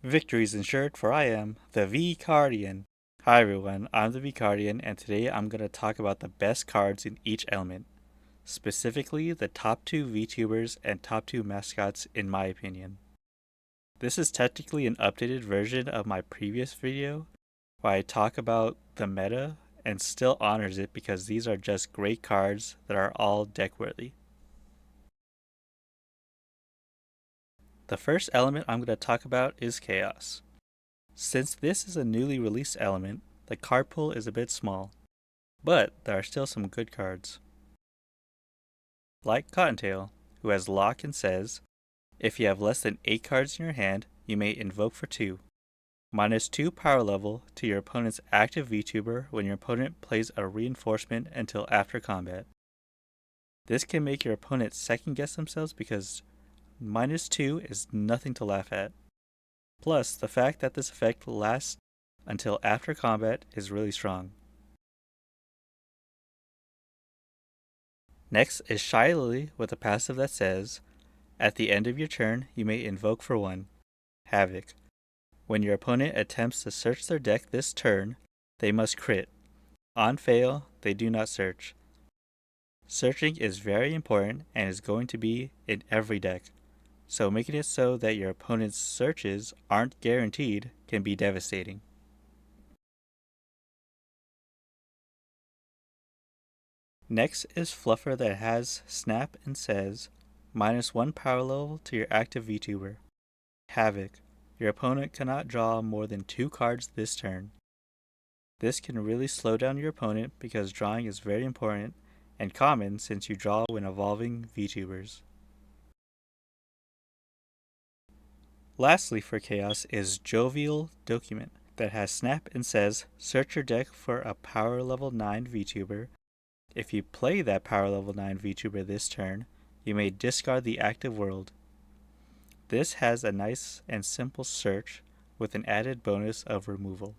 Victory's ensured, for I am the VCardian. Hi everyone, I'm the VCardian, and today I'm going to talk about the best cards in each element, specifically the top 2 VTubers and top 2 mascots in my opinion. This is technically an updated version of my previous video, where I talk about the meta and still honors it because these are just great cards that are all deck worthy. The first element I'm going to talk about is Chaos. Since this is a newly released element, the card pool is a bit small, but there are still some good cards. Like Cottontail, who has Lock and says, if you have less than 8 cards in your hand, you may invoke for 2. -2 power level to your opponent's active VTuber when your opponent plays a reinforcement until after combat. This can make your opponent second guess themselves because -2 is nothing to laugh at. Plus, the fact that this effect lasts until after combat is really strong. Next is Shy Lily with a passive that says, at the end of your turn, you may invoke for 1. Havoc. When your opponent attempts to search their deck this turn, they must crit. On fail, they do not search. Searching is very important and is going to be in every deck, so making it so that your opponent's searches aren't guaranteed can be devastating. Next is Fluffer that has Snap and says, -1 power level to your active VTuber. Havoc. Your opponent cannot draw more than 2 cards this turn. This can really slow down your opponent because drawing is very important and common since you draw when evolving VTubers. Lastly for Chaos is Jovial Document that has Snap and says, search your deck for a power level 9 VTuber. If you play that power level 9 VTuber this turn, you may discard the active world. This has a nice and simple search with an added bonus of removal.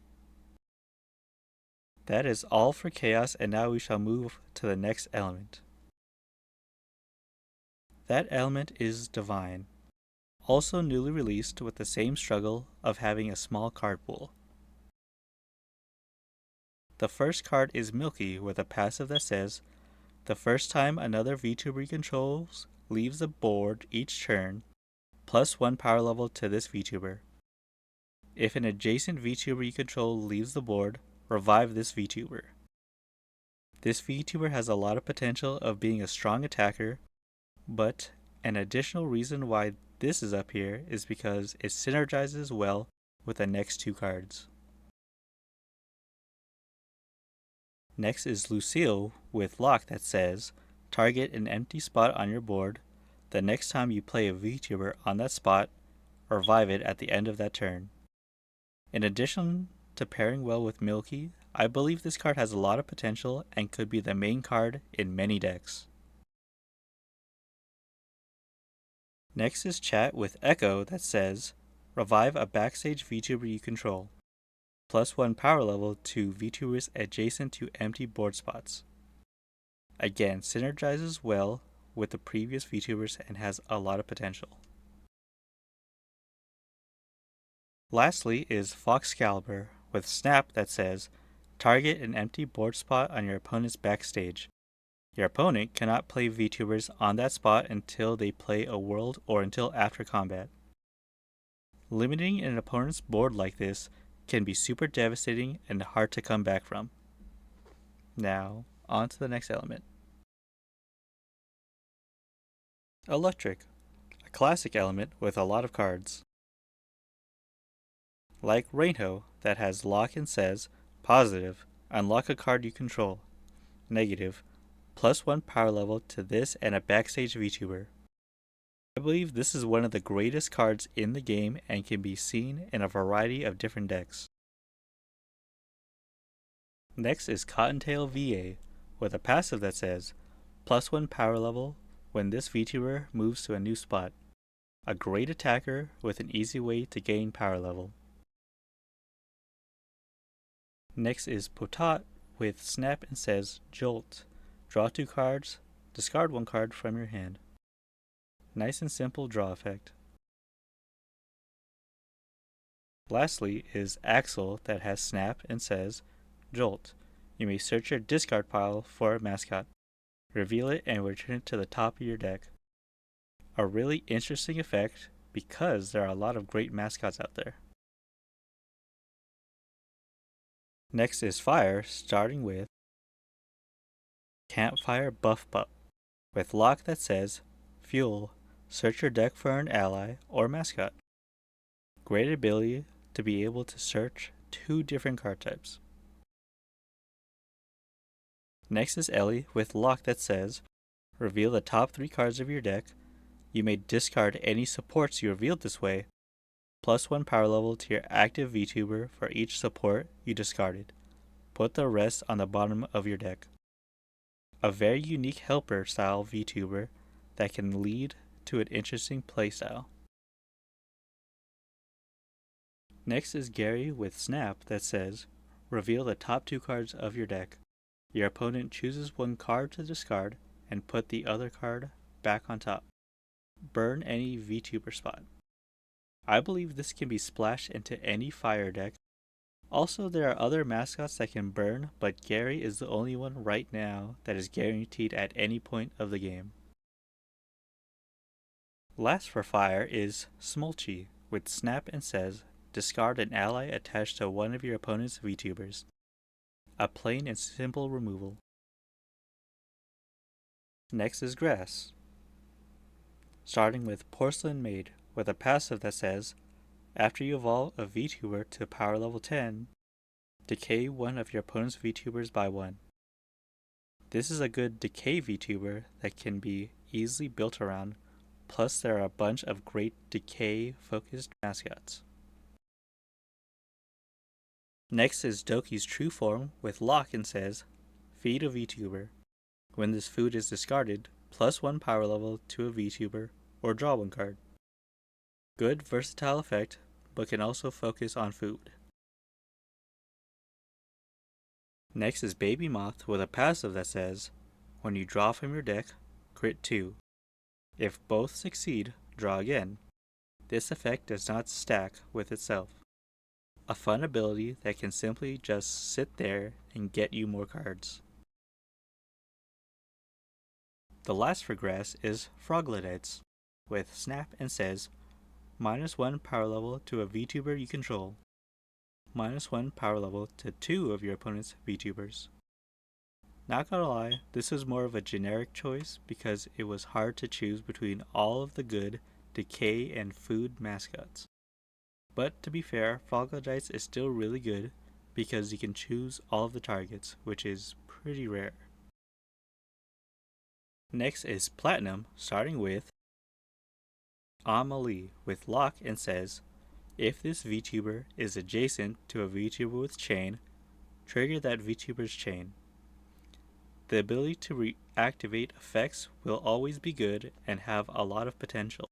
That is all for Chaos, and now we shall move to the next element. That element is Divine, also newly released with the same struggle of having a small card pool. The first card is Milky with a passive that says, the first time another VTuber controls leaves the board each turn, +1 power level to this VTuber. If an adjacent VTuber you control leaves the board, revive this VTuber. This VTuber has a lot of potential of being a strong attacker, but an additional reason why this is up here is because it synergizes well with the next 2 cards. Next is Lucille with Lock that says, target an empty spot on your board. The next time you play a VTuber on that spot, revive it at the end of that turn. In addition to pairing well with Milky, I believe this card has a lot of potential and could be the main card in many decks. Next is Chat with Echo that says, revive a backstage VTuber you control. +1 power level to VTubers adjacent to empty board spots. Again, synergizes well with the previous VTubers and has a lot of potential. Lastly is Foxcalibur with Snap that says, target an empty board spot on your opponent's backstage. Your opponent cannot play VTubers on that spot until they play a world or until after combat. Limiting an opponent's board like this can be super devastating and hard to come back from. Now, on to the next element. Electric, a classic element with a lot of cards. Like Rainbow that has Lock and says, positive, unlock a card you control. Negative, +1 power level to this and a backstage VTuber. I believe this is one of the greatest cards in the game and can be seen in a variety of different decks. Next is Cottontail VA with a passive that says, +1 power level when this VTuber moves to a new spot. A great attacker with an easy way to gain power level. Next is Potat with Snap and says, Jolt. Draw 2 cards, discard 1 card from your hand. Nice and simple draw effect. Lastly is Axel that has Snap and says, Jolt. You may search your discard pile for a mascot, reveal it, and return it to the top of your deck. A really interesting effect because there are a lot of great mascots out there. Next is Fire, starting with Campfire Buff Pup, with lock that says, Fuel. Search your deck for an ally or mascot. Great ability to be able to search 2 different card types. Next is Ellie with lock that says, Reveal the top 3 cards of your deck. You may discard any supports you revealed this way, plus 1 power level to your active VTuber for each support you discarded. Put the rest on the bottom of your deck. A very unique helper style VTuber that can lead to an interesting playstyle. Next is Gary with Snap that says, Reveal the top 2 cards of your deck. Your opponent chooses 1 card to discard and put the other card back on top. Burn any VTuber spot. I believe this can be splashed into any fire deck. Also, there are other mascots that can burn, but Gary is the only one right now that is guaranteed at any point of the game. Last for fire is Smolchy with Snap and says, Discard an ally attached to one of your opponent's VTubers. A plain and simple removal. Next is Grass, starting with Porcelain Maid with a passive that says, after you evolve a VTuber to power level 10, decay one of your opponent's VTubers by 1. This is a good decay VTuber that can be easily built around, plus there are a bunch of great decay focused mascots. Next is Doki's true form with lock and says, feed a VTuber. When this food is discarded, plus 1 power level to a VTuber or draw 1 card. Good versatile effect, but can also focus on food. Next is Baby Moth with a passive that says, when you draw from your deck, crit 2. If both succeed, draw again. This effect does not stack with itself. A fun ability that can simply just sit there and get you more cards. The last for Grass is Frogletites with Snap and says, -1 power level to a VTuber you control. -1 power level to 2 of your opponent's VTubers. Not gonna lie, this was more of a generic choice because it was hard to choose between all of the good decay and food mascots. But to be fair, Frogletites is still really good because you can choose all of the targets, which is pretty rare. Next is Platinum, starting with Amelie with lock and says, if this VTuber is adjacent to a VTuber with chain, trigger that VTuber's chain. The ability to reactivate effects will always be good and have a lot of potential.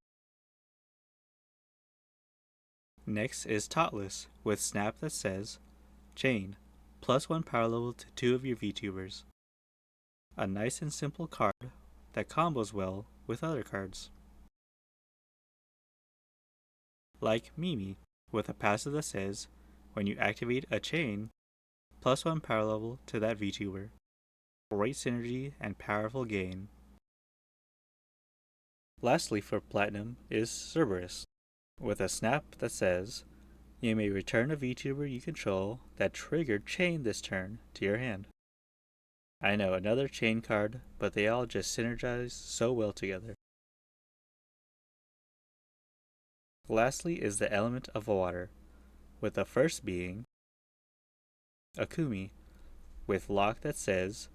Next is Totless with Snap that says, chain, +1 power level to 2 of your VTubers. A nice and simple card that combos well with other cards. Like Mimi, with a passive that says, when you activate a chain, +1 power level to that VTuber. Great synergy and powerful gain. Lastly for Platinum is Cerberus, with a snap that says, you may return a VTuber you control that triggered chain this turn to your hand. I know, another chain card, but they all just synergize so well together. Lastly is the element of water, with the first being Akumi, with lock that says,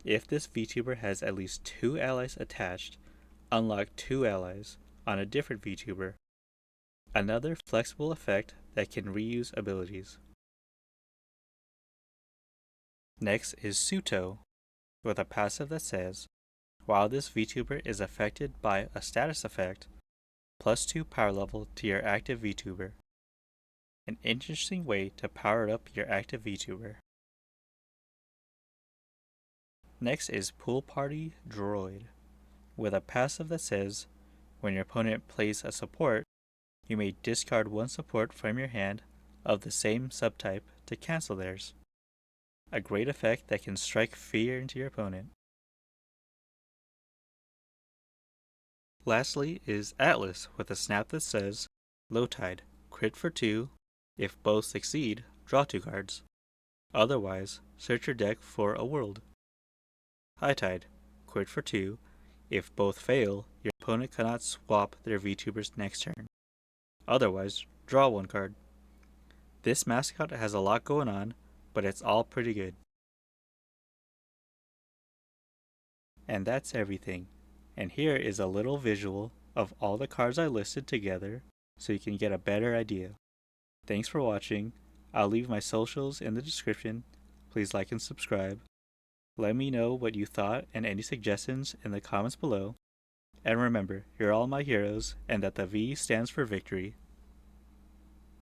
if this VTuber has at least 2 allies attached, unlock 2 allies on a different VTuber. Another flexible effect that can reuse abilities. Next is Suto, with a passive that says, while this VTuber is affected by a status effect, +2 power level to your active VTuber. An interesting way to power up your active VTuber. Next is Pool Party Droid, with a passive that says, when your opponent plays a support, you may discard 1 support from your hand of the same subtype to cancel theirs. A great effect that can strike fear into your opponent. Lastly is Atlas with a snap that says, Low Tide, crit for 2, if both succeed, draw 2 cards. Otherwise, search your deck for a world. High Tide, crit for 2, if both fail, your opponent cannot swap their VTubers next turn. Otherwise, draw 1 card. This mascot has a lot going on, but it's all pretty good. And that's everything. And here is a little visual of all the cards I listed together so you can get a better idea. Thanks for watching. I'll leave my socials in the description. Please like and subscribe. Let me know what you thought and any suggestions in the comments below. And remember, you're all my heroes and that the V stands for victory.